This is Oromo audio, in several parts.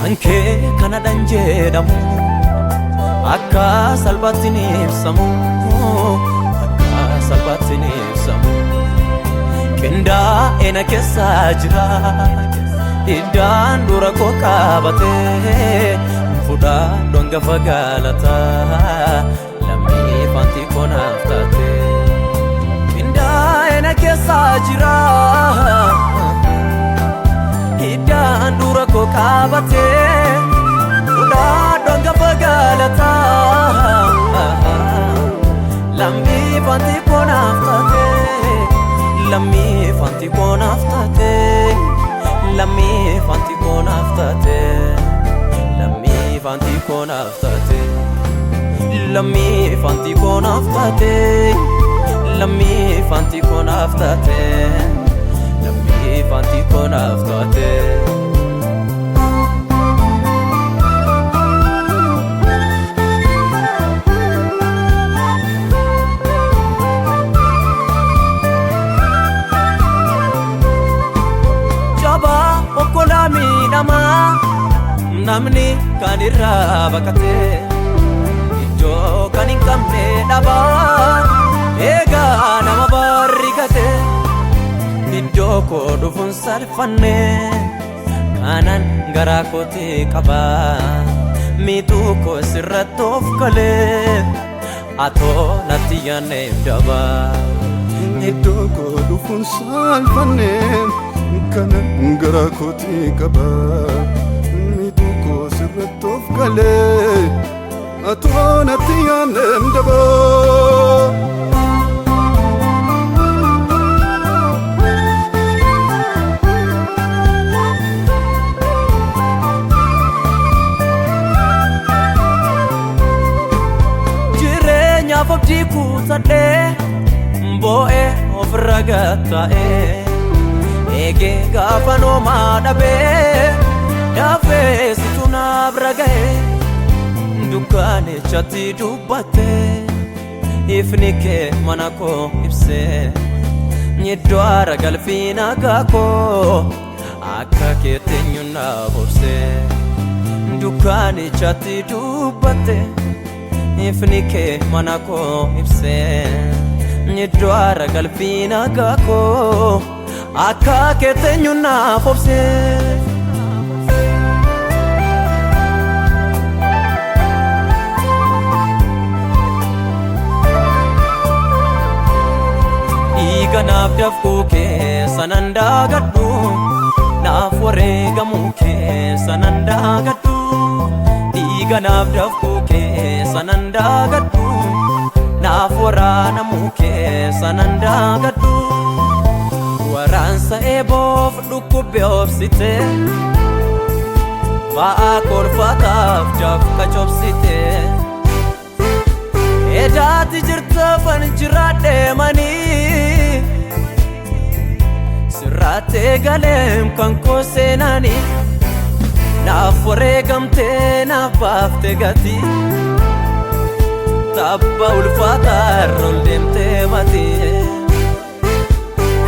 Anke kana danjedamu akka salbatini ibsamu akka salbatini ibsamu kenda ena kessa jira idan dura ko kabate fuda donga fagalata lammi fanti konaftate kenda ena kessa jira idan dura ko kabate uda donga fagalata lammi fanti konaftate lammi fanti konaftate lammi fanti konaftate lammi fanti konaftate lammi fanti konaftate lammi fanti konaftate fanti konaftate Jaba okolami nama namni kanirra bakate ijo kanin kamne daba ega nama barrigate Idoko dufun salfanne kanan gara kote qaba mitu ko sirratof kale ato natiyane daba Idoko dufun salfanne kanan gara kote qaba mitu ko sirratof kale ato natiyane daba Fokti kutade mboe ofragatae ege gafano madabe dafe situna bragae dukane chati dubate ifnike manako ibse nyedwara galfina gako akake tenyuna bose dukane chati dubate ifnike manako ibse nyedwara galfina gako akake tenyuna bose Iganaf dafkuke sananda gaddu nafore gamuke sananda gaddu Iganaf dafkuke sananda gaddu nafora namuke sananda gaddu waransa ebof dukube ofsite va kolfataf jaf kachopsite edati jirta fanjirade mani sirate galem kanko senani nafore gamte nafafte gati tabba ulfata roldemte mati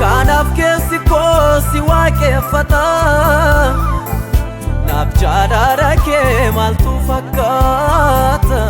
kanaf kesi kosi wake fata nabjada rake maltu fakata